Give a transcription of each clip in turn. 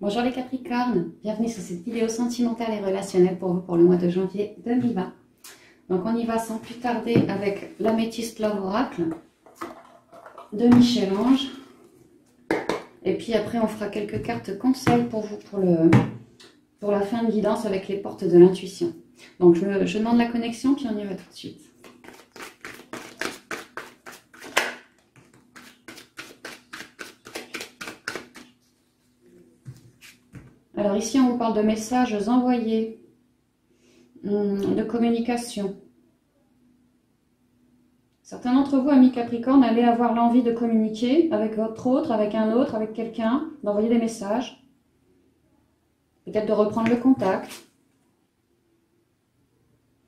Bonjour les Capricornes, bienvenue sur cette vidéo sentimentale et relationnelle pour vous pour le mois de janvier 2020. Donc on y va sans plus tarder avec l'Améthyste Love Oracle de Michel-Ange. Et puis après on fera quelques cartes conseils pour vous pour la fin de guidance avec les portes de l'intuition. Donc je demande la connexion puis on y va tout de suite. Alors ici, on vous parle de messages envoyés, de communication. Certains d'entre vous, amis Capricorne, allez avoir l'envie de communiquer avec votre autre, avec un autre, avec quelqu'un, d'envoyer des messages. Peut-être de reprendre le contact.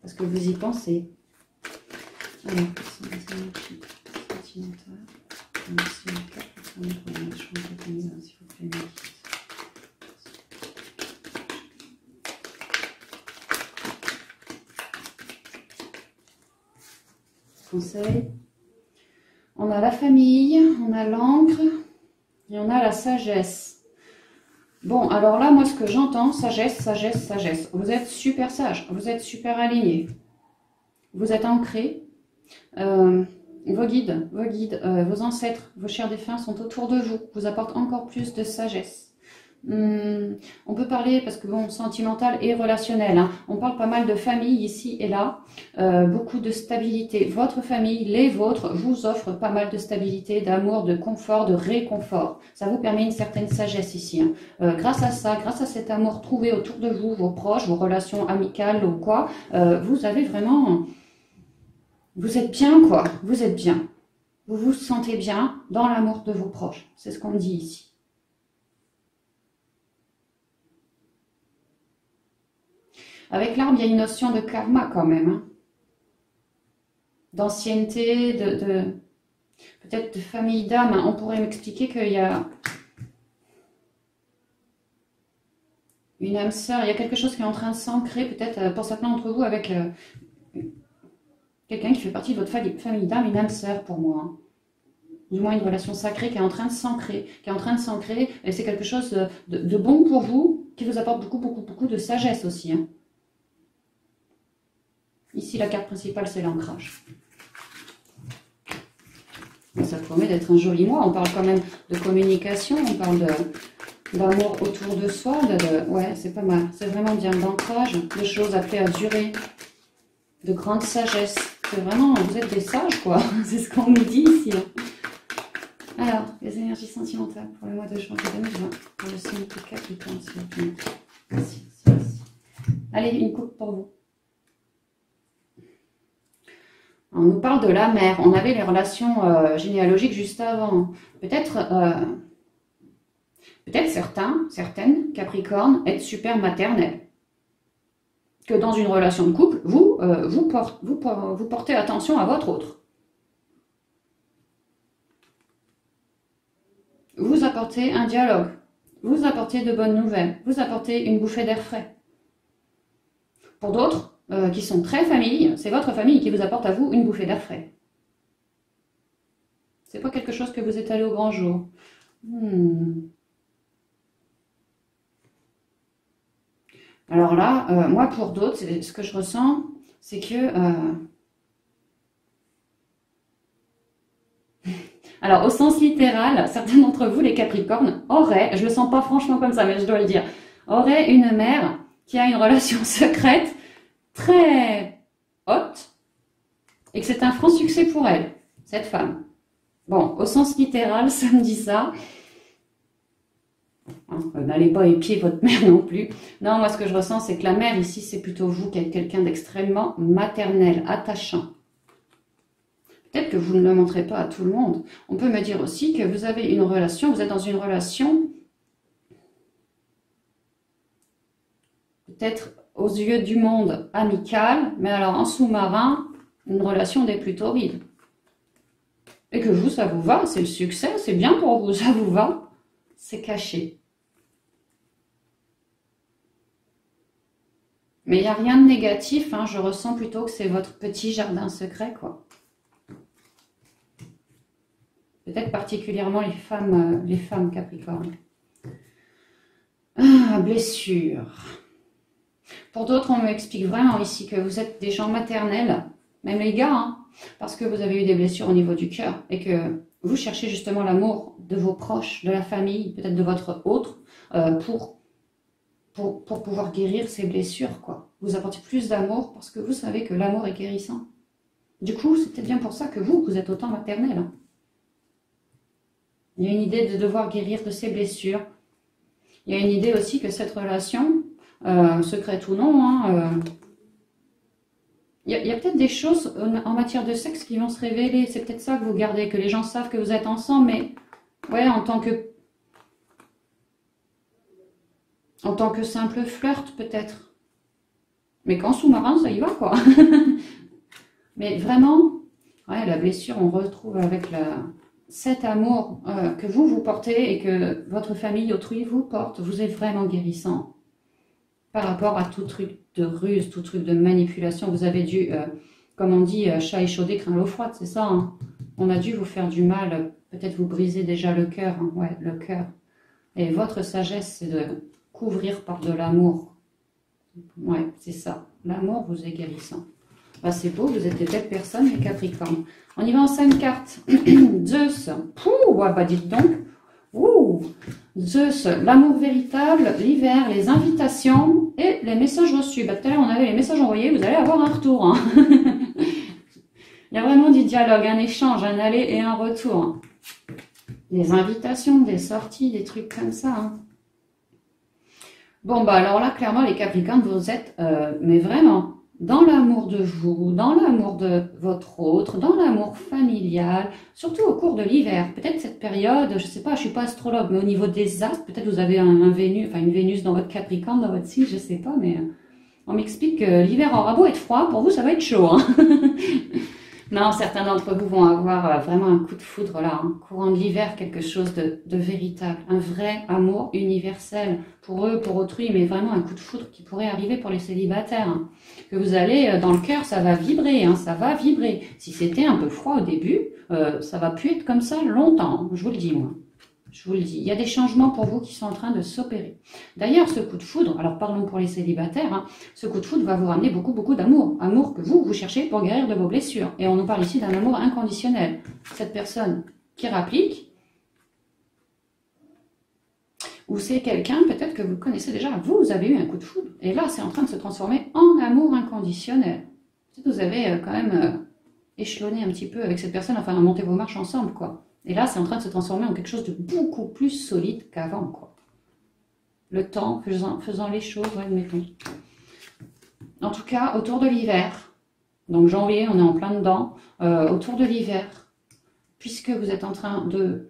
Parce que vous y pensez. Alors, conseil. On a la famille, on a l'encre et on a la sagesse. Bon, alors là, moi, ce que j'entends, sagesse, sagesse, sagesse. Vous êtes super sage, vous êtes super aligné. Vous êtes ancré. Vos guides, vos ancêtres, vos chers défunts sont autour de vous, vous apportent encore plus de sagesse. On peut parler, parce que bon, sentimental et relationnel, hein, on parle pas mal de famille ici et là, beaucoup de stabilité. Votre famille, les vôtres, vous offrent pas mal de stabilité, d'amour, de confort, de réconfort. Ça vous permet une certaine sagesse ici. Hein. Grâce à ça, grâce à cet amour trouvé autour de vous, vos proches, vos relations amicales ou quoi, vous avez vraiment... Vous êtes bien, quoi. Vous êtes bien. Vous vous sentez bien dans l'amour de vos proches. C'est ce qu'on dit ici. Avec l'arbre, il y a une notion de karma quand même. Hein. D'ancienneté, peut-être de famille d'âme. On pourrait m'expliquer qu'il y a une âme sœur. Il y a quelque chose qui est en train de s'ancrer, peut-être pour certains d'entre vous, avec... quelqu'un qui fait partie de votre famille d'âme, une âme sœur pour moi. Hein. Du moins une relation sacrée qui est en train de s'ancrer. Et c'est quelque chose de bon pour vous, qui vous apporte beaucoup de sagesse aussi. Hein. Ici, la carte principale, c'est l'ancrage. Ça promet d'être un joli mois. On parle quand même de communication, on parle d'amour autour de soi. Ouais, c'est pas mal. C'est vraiment bien d'ancrage, de choses appelées à durer, de grande sagesse. C'est vraiment, vous êtes des sages, quoi. C'est ce qu'on nous dit ici. Hein. Alors, les énergies sentimentales pour le mois de janvier 2020. Pour le signe de Capricorne, s'il vous plaît. Merci. Allez, une coupe pour vous. On nous parle de la mère. On avait les relations généalogiques juste avant. Peut-être certaines Capricornes, être super maternelles. Que dans une relation de couple, vous portez attention à votre autre. Vous apportez un dialogue. Vous apportez de bonnes nouvelles. Vous apportez une bouffée d'air frais. Pour d'autres, qui sont très famille, c'est votre famille qui vous apporte à vous une bouffée d'air frais. C'est pas quelque chose que vous êtes allé au grand jour. Alors là, moi pour d'autres, ce que je ressens, c'est que... Alors au sens littéral, certains d'entre vous, les Capricornes, auraient, je le sens pas franchement comme ça, mais je dois le dire, auraient une mère qui a une relation secrète très haute et que c'est un franc succès pour elle, cette femme. Bon, au sens littéral, ça me dit ça. N'allez pas épier votre mère non plus. Non, moi ce que je ressens, c'est que la mère ici, c'est plutôt vous qui êtes quelqu'un d'extrêmement maternel, attachant. Peut-être que vous ne le montrez pas à tout le monde. On peut me dire aussi que vous avez une relation, vous êtes dans une relation, peut-être aux yeux du monde amicale, mais alors en sous-marin, une relation des plus torrides. Et que vous, ça vous va, c'est le succès, c'est bien pour vous, ça vous va, c'est caché. Mais il n'y a rien de négatif, hein, je ressens plutôt que c'est votre petit jardin secret, quoi. Peut-être particulièrement les femmes Capricorne. à blessure. Pour d'autres, on m'explique vraiment ici que vous êtes des gens maternels, même les gars, hein, parce que vous avez eu des blessures au niveau du cœur et que vous cherchez justement l'amour de vos proches, de la famille, peut-être de votre autre, pour pouvoir guérir ces blessures, quoi. Vous apportez plus d'amour parce que vous savez que l'amour est guérissant. Du coup, c'est peut-être bien pour ça que vous êtes autant maternel. Hein. Il y a une idée de devoir guérir de ces blessures. Il y a une idée aussi que cette relation, secrète ou non, hein, il y a peut-être des choses en matière de sexe qui vont se révéler. C'est peut-être ça que vous gardez, que les gens savent que vous êtes ensemble, mais ouais, en tant que simple flirt peut-être. Mais qu'en sous-marin, ça y va quoi. Mais vraiment, ouais, la blessure, on retrouve avec cet amour que vous portez et que votre famille autrui vous porte. Vous êtes vraiment guérissant. Par rapport à tout truc de ruse, tout truc de manipulation, vous avez dû, comme on dit, chat échaudé craint l'eau froide, c'est ça, hein. On a dû vous faire du mal, peut-être vous briser déjà le cœur, hein, ouais, le cœur. Et votre sagesse, c'est de couvrir par de l'amour. Ouais, c'est ça. L'amour vous est guérissant. Bah, c'est beau, vous êtes des belles personnes, les Capricornes. On y va en 5 cartes. Zeus. Pouh, ouais, bah dites donc. Ouh, Zeus, l'amour véritable, l'hiver, les invitations et les messages reçus. Bah, tout à l'heure, on avait les messages envoyés, vous allez avoir un retour. Hein. Il y a vraiment du dialogue, un échange, un aller et un retour. Des invitations, des sorties, des trucs comme ça. Hein. Bon, bah alors là, clairement, les Capricornes, vous êtes, mais vraiment, dans l'amour de vous, dans l'amour de votre autre, dans l'amour familial, surtout au cours de l'hiver. Peut-être cette période, je sais pas, je suis pas astrologue, mais au niveau des astres, peut-être vous avez une Vénus dans votre Capricorne, dans votre signe, je sais pas, mais on m'explique que l'hiver aura beau être froid, pour vous ça va être chaud. Hein. Non, certains d'entre vous vont avoir vraiment un coup de foudre là, hein. Courant de l'hiver, quelque chose de véritable, un vrai amour universel pour eux, pour autrui, mais vraiment un coup de foudre qui pourrait arriver pour les célibataires. Hein. Que vous allez, dans le cœur, ça va vibrer, hein, ça va vibrer. Si c'était un peu froid au début, ça va plus être comme ça longtemps, hein, je vous le dis moi. Je vous le dis, il y a des changements pour vous qui sont en train de s'opérer. D'ailleurs, ce coup de foudre, alors parlons pour les célibataires, hein, ce coup de foudre va vous ramener beaucoup d'amour. Amour que vous cherchez pour guérir de vos blessures. Et on nous parle ici d'un amour inconditionnel. Cette personne qui rapplique, ou c'est quelqu'un peut-être que vous connaissez déjà, vous avez eu un coup de foudre. Et là, c'est en train de se transformer en amour inconditionnel. Peut-être que vous avez quand même échelonné un petit peu avec cette personne, enfin monté vos marches ensemble, quoi. Et là, c'est en train de se transformer en quelque chose de beaucoup plus solide qu'avant, quoi. Le temps faisant les choses, ouais, admettons. En tout cas, autour de l'hiver, donc janvier, on est en plein dedans, autour de l'hiver, puisque vous êtes en train de...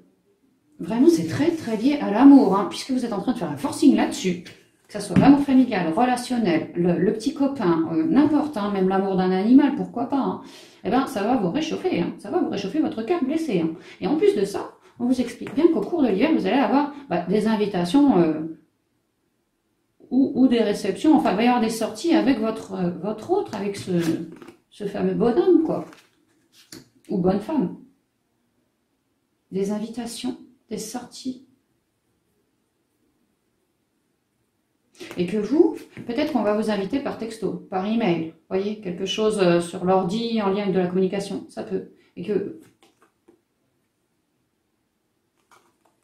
Vraiment, c'est très lié à l'amour, hein, puisque vous êtes en train de faire un forcing là-dessus, que ce soit l'amour familial, relationnel, le petit copain, n'importe, hein, même l'amour d'un animal, pourquoi pas, hein. Eh bien, ça va vous réchauffer, hein, ça va vous réchauffer votre cœur blessé. Hein. Et en plus de ça, on vous explique bien qu'au cours de l'hiver, vous allez avoir des invitations ou des réceptions, enfin, il va y avoir des sorties avec votre autre, avec ce fameux bonhomme, quoi, ou bonne femme. Des invitations, des sorties. Et que vous, peut-être qu'on va vous inviter par texto, par email, vous voyez, quelque chose sur l'ordi en lien avec de la communication, ça peut. Et que,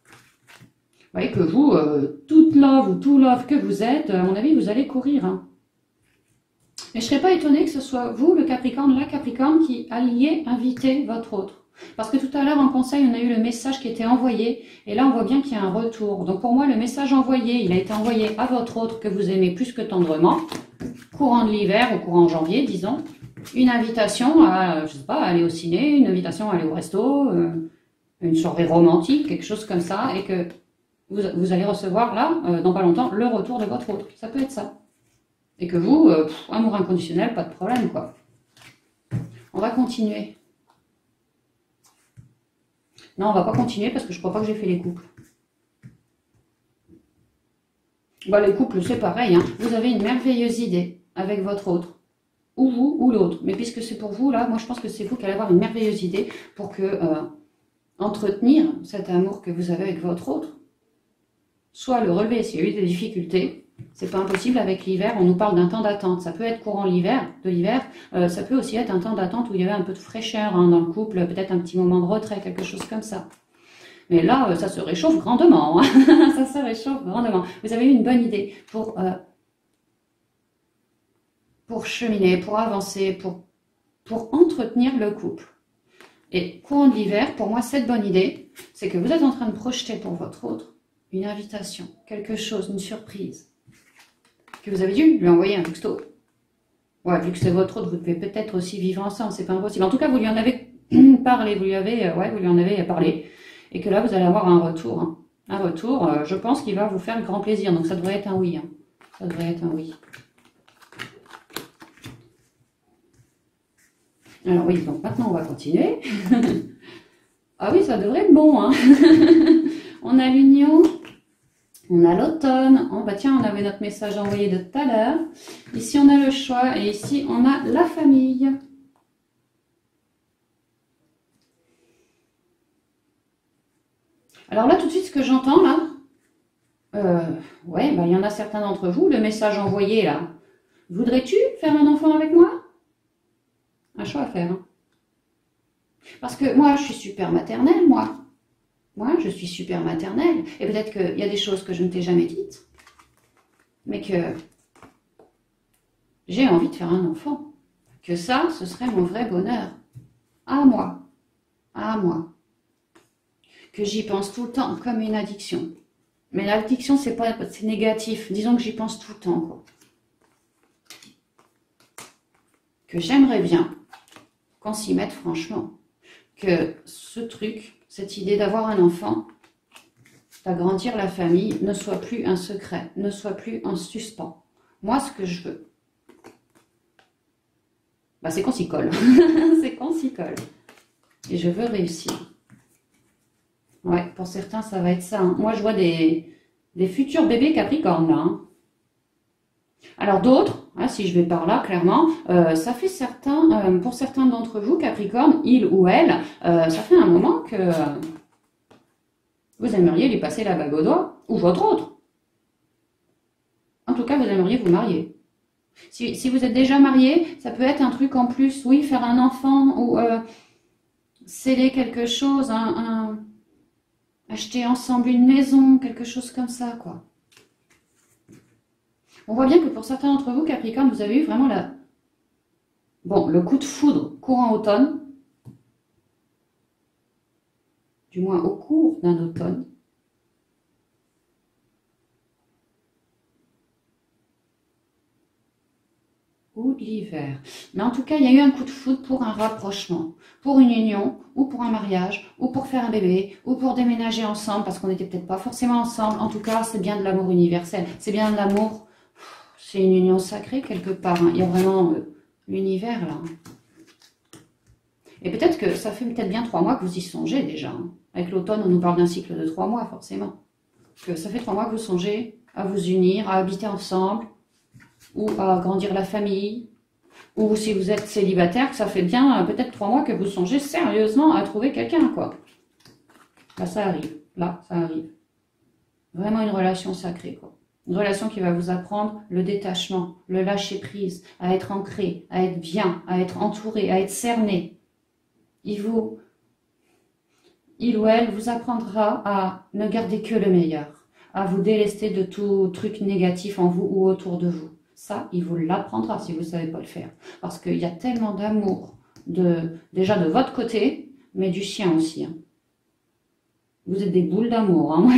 vous voyez que vous, toute love ou tout love que vous êtes, à mon avis, vous allez courir. Hein. Mais je ne serais pas étonnée que ce soit vous, le Capricorne, la Capricorne, qui alliez inviter votre autre. Parce que tout à l'heure, en conseil, on a eu le message qui était envoyé. Et là, on voit bien qu'il y a un retour. Donc, pour moi, le message envoyé, il a été envoyé à votre autre que vous aimez plus que tendrement. Courant de l'hiver ou courant janvier, disons. Une invitation à, je sais pas, aller au ciné, une invitation à aller au resto, une soirée romantique, quelque chose comme ça. Et que vous allez recevoir, là, dans pas longtemps, le retour de votre autre. Ça peut être ça. Et que vous, amour inconditionnel, pas de problème, quoi. On va continuer. Non, on va pas continuer parce que je crois pas que j'ai fait les couples. Bah, les couples, c'est pareil. Hein. Vous avez une merveilleuse idée avec votre autre. Ou vous, ou l'autre. Mais puisque c'est pour vous, là, moi je pense que c'est vous qui allez avoir une merveilleuse idée pour que entretenir cet amour que vous avez avec votre autre. soit le relever s'il y a eu des difficultés. C'est pas impossible avec l'hiver, on nous parle d'un temps d'attente. Ça peut être courant de l'hiver, ça peut aussi être un temps d'attente où il y avait un peu de fraîcheur hein, dans le couple, peut-être un petit moment de retrait, quelque chose comme ça. Mais là, ça se réchauffe grandement. Hein. Ça se réchauffe grandement. Vous avez eu une bonne idée pour cheminer, pour avancer, pour entretenir le couple. Et courant de l'hiver, pour moi, cette bonne idée, c'est que vous êtes en train de projeter pour votre autre une invitation, quelque chose, une surprise, que vous avez dû lui envoyer un texto. Ouais, vu que c'est votre autre, vous devez peut-être aussi vivre ensemble, c'est pas impossible. En tout cas, vous lui en avez parlé, vous lui en avez parlé. Et que là, vous allez avoir un retour. Hein. Un retour, je pense qu'il va vous faire grand plaisir. Donc, ça devrait être un oui. Hein. Ça devrait être un oui. Alors oui, donc maintenant, on va continuer. Ah oui, ça devrait être bon. Hein. On a l'union. On a l'automne. Oh, bah tiens, on avait notre message envoyé de tout à l'heure. Ici, on a le choix. Et ici, on a la famille. Alors là, tout de suite, ce que j'entends, là, ouais, bah, il y en a certains d'entre vous, le message envoyé, là, voudrais-tu faire un enfant avec moi? Un choix à faire. Hein. Parce que moi, je suis super maternelle, moi. Moi, je suis super maternelle. Et peut-être qu'il y a des choses que je ne t'ai jamais dites, mais que j'ai envie de faire un enfant. Que ça, ce serait mon vrai bonheur. À moi. À moi. Que j'y pense tout le temps comme une addiction. Mais l'addiction, c'est négatif. Disons que j'y pense tout le temps, quoi. Que j'aimerais bien qu'on s'y mette franchement. Que ce truc, cette idée d'avoir un enfant, d'agrandir la famille, ne soit plus un secret, ne soit plus en suspens. Moi, ce que je veux, bah, c'est qu'on s'y colle. C'est qu'on s'y colle. Et je veux réussir. Ouais, pour certains, ça va être ça. Hein. Moi, je vois des futurs bébés Capricorne, là. Hein. Alors d'autres, hein, si je vais par là, clairement, ça fait pour certains d'entre vous, Capricorne, il ou elle, ça fait un moment que vous aimeriez lui passer la bague au doigt, ou votre autre. En tout cas, vous aimeriez vous marier. Si vous êtes déjà marié, ça peut être un truc en plus, oui, faire un enfant, ou sceller quelque chose, acheter ensemble une maison, quelque chose comme ça, quoi. On voit bien que pour certains d'entre vous, Capricorne, vous avez eu vraiment le coup de foudre courant automne, du moins au cours d'un automne. Ou de l'hiver. Mais en tout cas, il y a eu un coup de foudre pour un rapprochement, pour une union, ou pour un mariage, ou pour faire un bébé, ou pour déménager ensemble, parce qu'on n'était peut-être pas forcément ensemble. En tout cas, c'est bien de l'amour universel. C'est bien de l'amour, c'est une union sacrée quelque part. Hein. Il y a vraiment l'univers là. Et peut-être que ça fait peut-être bien 3 mois que vous y songez déjà. Hein. Avec l'automne, on nous parle d'un cycle de 3 mois forcément. Que ça fait 3 mois que vous songez à vous unir, à habiter ensemble, ou à grandir la famille, ou si vous êtes célibataire, que ça fait bien peut-être 3 mois que vous songez sérieusement à trouver quelqu'un, quoi. Là, ça arrive. Là, ça arrive. Vraiment une relation sacrée, quoi. Une relation qui va vous apprendre le détachement, le lâcher-prise, à être ancré, à être bien, à être entouré, à être cerné. Il ou elle vous apprendra à ne garder que le meilleur, à vous délester de tout truc négatif en vous ou autour de vous. Ça, il vous l'apprendra si vous ne savez pas le faire. Parce qu'il y a tellement d'amour, déjà de votre côté, mais du sien aussi. Hein. Vous êtes des boules d'amour. Hein.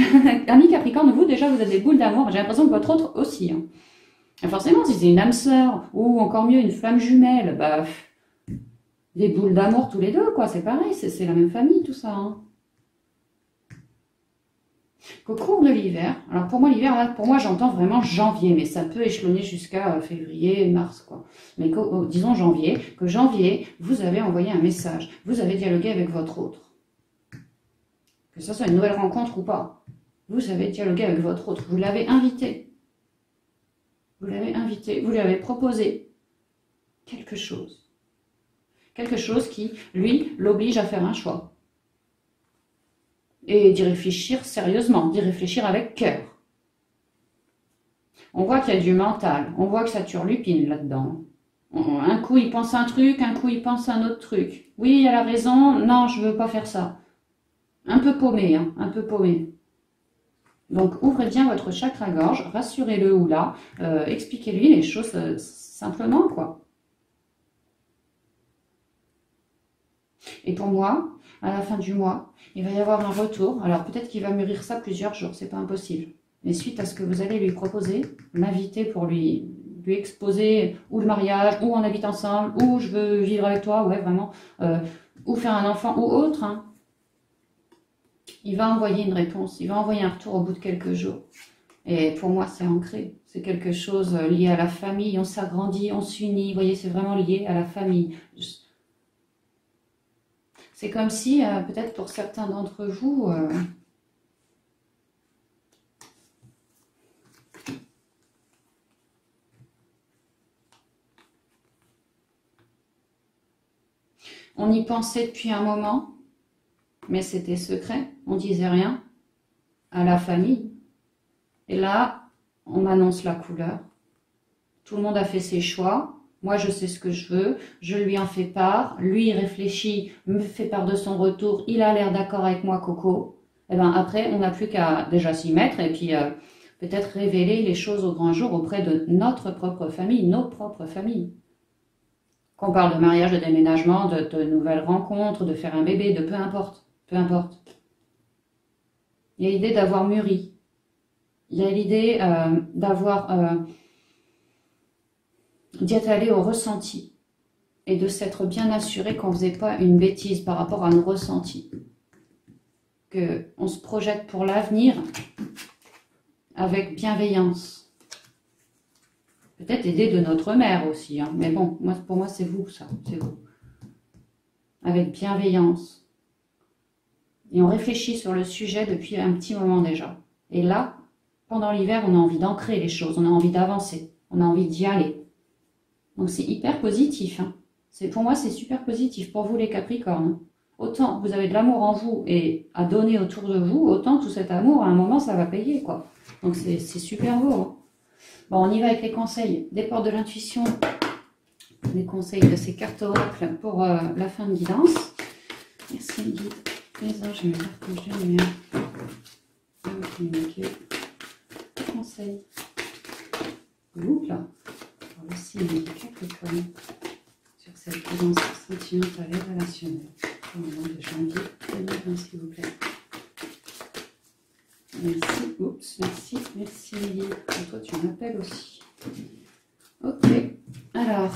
Amis Capricorne, vous déjà, vous êtes des boules d'amour. J'ai l'impression que votre autre aussi. Hein. Et forcément, si c'est une âme sœur, ou encore mieux, une flamme jumelle, bah, des boules d'amour tous les deux, quoi. C'est pareil, c'est la même famille, tout ça. Hein. Qu'au cours de l'hiver, alors pour moi l'hiver, pour moi j'entends vraiment janvier, mais ça peut échelonner jusqu'à février, mars, quoi. Mais disons janvier, que janvier, vous avez envoyé un message, vous avez dialogué avec votre autre. Que ça soit une nouvelle rencontre ou pas, vous avez dialogué avec votre autre, vous l'avez invité. Vous l'avez invité, vous lui avez proposé quelque chose. Quelque chose qui, lui, l'oblige à faire un choix. Et d'y réfléchir sérieusement, d'y réfléchir avec cœur. On voit qu'il y a du mental. On voit que ça turlupine là-dedans. Un coup, il pense un truc, un coup, il pense un autre truc. Oui, il a la raison. Non, je veux pas faire ça. Un peu paumé, hein, un peu paumé. Donc, ouvrez bien votre chakra-gorge, rassurez-le ou là, expliquez-lui les choses simplement, quoi. Et pour moi, à la fin du mois, il va y avoir un retour. Alors, peut-être qu'il va mûrir ça plusieurs jours, c'est pas impossible. Mais suite à ce que vous allez lui proposer, l'inviter pour lui exposer ou le mariage, ou on habite ensemble, ou je veux vivre avec toi, ouais, vraiment, ou faire un enfant, ou autre, hein. Il va envoyer une réponse, il va envoyer un retour au bout de quelques jours. Et pour moi, c'est ancré. C'est quelque chose lié à la famille. On s'agrandit, on s'unit. Vous voyez, c'est vraiment lié à la famille. C'est comme si, peut-être pour certains d'entre vous, on y pensait depuis un moment, mais c'était secret. On disait rien à la famille. Et là, on annonce la couleur. Tout le monde a fait ses choix. Moi, je sais ce que je veux. Je lui en fais part. Lui, il réfléchit, me fait part de son retour. Il a l'air d'accord avec moi, Coco. Et ben après, on n'a plus qu'à déjà s'y mettre et puis peut-être révéler les choses au grand jour auprès de notre propre famille, nos propres familles. Qu'on parle de mariage, de déménagement, de nouvelles rencontres, de faire un bébé, de peu importe. Peu importe. Il y a l'idée d'avoir mûri. Il y a l'idée d'avoir... d'y être allé au ressenti et de s'être bien assuré qu'on ne faisait pas une bêtise par rapport à nos ressentis. Qu'on se projette pour l'avenir avec bienveillance. Peut-être aider de notre mère aussi, hein. Mais bon, pour moi c'est vous ça, c'est vous. Avec bienveillance. Et on réfléchit sur le sujet depuis un petit moment déjà. Et là, pendant l'hiver, on a envie d'ancrer les choses, on a envie d'avancer, on a envie d'y aller. Donc c'est hyper positif. Hein. Pour moi, c'est super positif. Pour vous les Capricornes, autant vous avez de l'amour en vous et à donner autour de vous, autant tout cet amour, à un moment, ça va payer, quoi. Donc c'est super beau. Hein. Bon, on y va avec les conseils des portes de l'intuition, les conseils de ces cartes oracles pour la fin de guidance. Merci, guide. Les anges, je vais me faire que je vais communiquer. Conseils. Oups, là. Le signe du Capricorne sur cette guidance sentimentale et relationnelle au mois de janvier 2020, s'il vous plaît. Merci, oups, merci Lily. Et toi, tu m'appelles aussi. Ok, alors,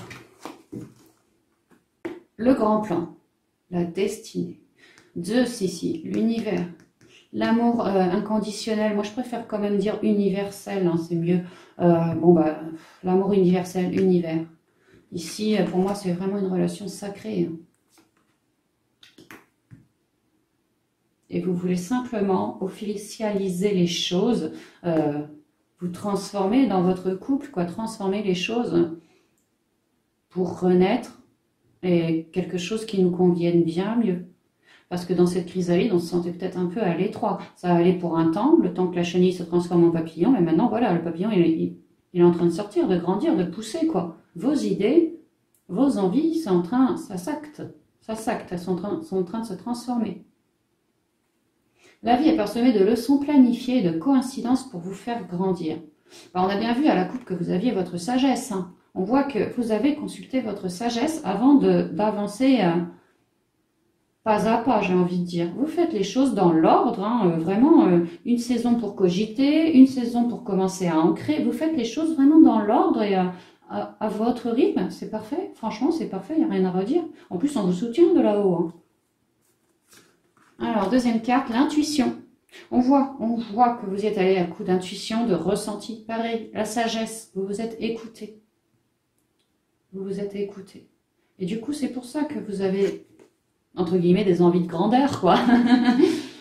le grand plan, la destinée, Zeus ici, l'univers, l'amour inconditionnel. Moi, je préfère quand même dire universel, hein, c'est mieux. L'amour universel, univers. Ici, pour moi, c'est vraiment une relation sacrée. Hein. Et vous voulez simplement officialiser les choses, vous transformer dans votre couple, quoi, transformer les choses pour renaître et quelque chose qui nous convienne bien mieux. Parce que dans cette chrysalide, on se sentait peut-être un peu à l'étroit. Ça allait pour un temps, le temps que la chenille se transforme en papillon, mais maintenant, voilà, le papillon, il est en train de sortir, de grandir, de pousser, quoi. Vos idées, vos envies, ça s'acte, elles sont en train de se transformer. La vie est parsemée de leçons planifiées et de coïncidences pour vous faire grandir. Alors, on a bien vu à la coupe que vous aviez votre sagesse. Hein. On voit que vous avez consulté votre sagesse avant d'avancer pas à pas, j'ai envie de dire. Vous faites les choses dans l'ordre, hein, vraiment une saison pour cogiter, une saison pour commencer à ancrer. Vous faites les choses vraiment dans l'ordre et à votre rythme. C'est parfait, franchement, c'est parfait, il n'y a rien à redire. En plus, on vous soutient de là-haut. Hein. Alors, deuxième carte, l'intuition. On voit que vous y êtes allé à coup d'intuition, de ressenti. Pareil, la sagesse, vous vous êtes écouté. Vous vous êtes écouté. Et du coup, c'est pour ça que vous avez, entre guillemets, des envies de grandeur, quoi.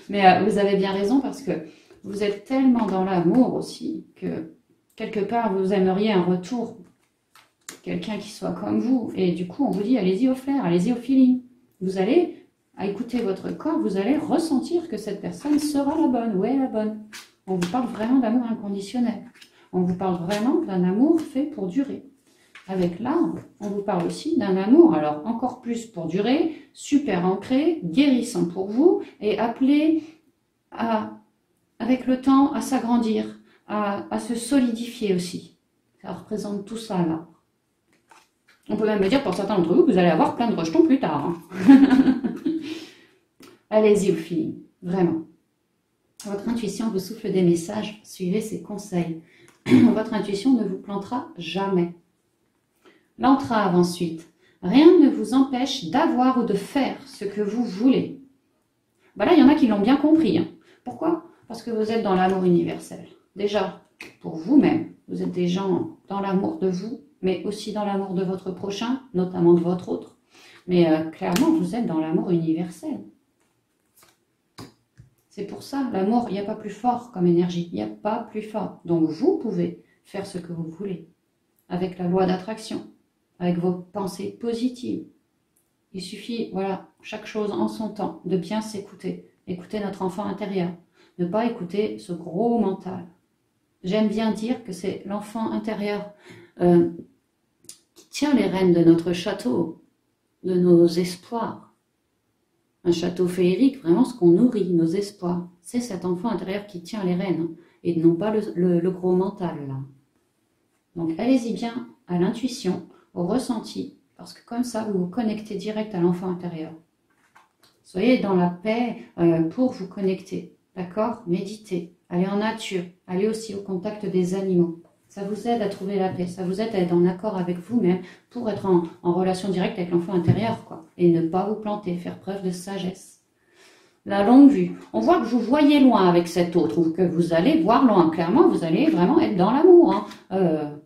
Mais vous avez bien raison parce que vous êtes tellement dans l'amour aussi que, quelque part, vous aimeriez un retour. Quelqu'un qui soit comme vous. Et du coup, on vous dit, allez-y au flair, allez-y au feeling. Vous allez... à écouter votre corps, vous allez ressentir que cette personne sera la bonne, ou est la bonne. On vous parle vraiment d'amour inconditionnel. on vous parle vraiment d'un amour fait pour durer. Avec l'arbre, on vous parle aussi d'un amour, alors encore plus pour durer, super ancré, guérissant pour vous et appelé avec le temps à s'agrandir, à se solidifier aussi. Ça représente tout ça là. On peut même me dire pour certains d'entre vous que vous allez avoir plein de rejetons plus tard. Hein. Allez-y au feeling, vraiment. Votre intuition vous souffle des messages, suivez ses conseils. Votre intuition ne vous plantera jamais. L'entrave ensuite. Rien ne vous empêche d'avoir ou de faire ce que vous voulez. Ben là, il y en a qui l'ont bien compris. Hein. Pourquoi? Parce que vous êtes dans l'amour universel. Déjà, pour vous-même, vous êtes des gens dans l'amour de vous, mais aussi dans l'amour de votre prochain, notamment de votre autre. Mais clairement, vous êtes dans l'amour universel. C'est pour ça, l'amour, il n'y a pas plus fort comme énergie. Il n'y a pas plus fort. Donc, vous pouvez faire ce que vous voulez. Avec la loi d'attraction. Avec vos pensées positives. Il suffit, voilà, chaque chose en son temps, de bien s'écouter. Écouter notre enfant intérieur. Ne pas écouter ce gros mental. J'aime bien dire que c'est l'enfant intérieur qui tient les rênes de notre château, de nos espoirs. Un château féerique, vraiment ce qu'on nourrit, nos espoirs. C'est cet enfant intérieur qui tient les rênes et non pas le gros mental. Là. Donc allez-y bien à l'intuition, au ressenti, parce que comme ça, vous vous connectez direct à l'enfant intérieur. Soyez dans la paix pour vous connecter, d'accord? Méditez, allez en nature, allez aussi au contact des animaux. Ça vous aide à trouver la paix, ça vous aide à être en accord avec vous-même pour être en relation directe avec l'enfant intérieur, quoi. Et ne pas vous planter, faire preuve de sagesse. La longue vue. On voit que vous voyez loin avec cet autre, ou que vous allez voir loin. Clairement, vous allez vraiment être dans l'amour. Hein.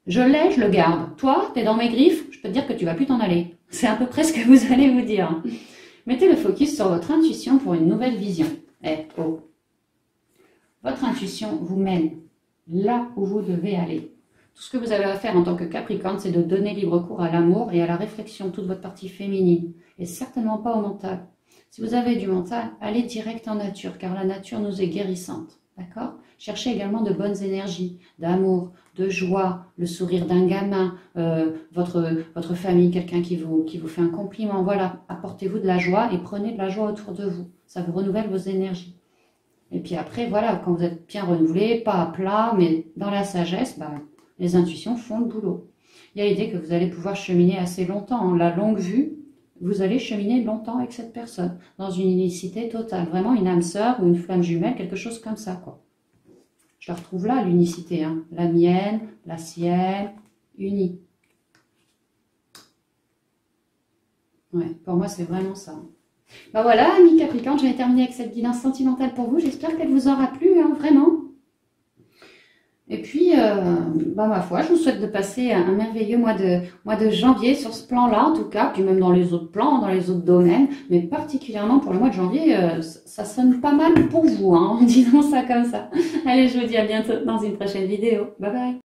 Je l'ai, je le garde. Toi, tu es dans mes griffes, je peux te dire que tu vas plus t'en aller. C'est à peu près ce que vous allez vous dire. Mettez le focus sur votre intuition pour une nouvelle vision. Votre intuition vous mène là où vous devez aller. Tout ce que vous avez à faire en tant que Capricorne, c'est de donner libre cours à l'amour et à la réflexion, toute votre partie féminine. Et certainement pas au mental. Si vous avez du mental, allez direct en nature, car la nature nous est guérissante. D'accord? Cherchez également de bonnes énergies, d'amour, de joie, le sourire d'un gamin, votre famille, quelqu'un qui vous fait un compliment. Voilà, apportez-vous de la joie et prenez de la joie autour de vous. Ça vous renouvelle vos énergies. Et puis après, voilà, quand vous êtes bien renouvelé, pas à plat, mais dans la sagesse, les intuitions font le boulot. Il y a l'idée que vous allez pouvoir cheminer assez longtemps. Hein. La longue vue, vous allez cheminer longtemps avec cette personne, dans une unicité totale. Vraiment une âme sœur ou une flamme jumelle, quelque chose comme ça, quoi. Je la retrouve là, l'unicité. Hein. La mienne, la sienne, unie. Ouais, pour moi, c'est vraiment ça. Ben voilà, amis Capricorne, je vais terminer avec cette guidance sentimentale pour vous. J'espère qu'elle vous aura plu, hein, vraiment. Et puis, ma foi, je vous souhaite de passer un merveilleux mois de janvier sur ce plan-là, en tout cas, puis même dans les autres plans, dans les autres domaines, mais particulièrement pour le mois de janvier, ça sonne pas mal pour vous, hein, en disant ça comme ça. Allez, je vous dis à bientôt dans une prochaine vidéo. Bye bye.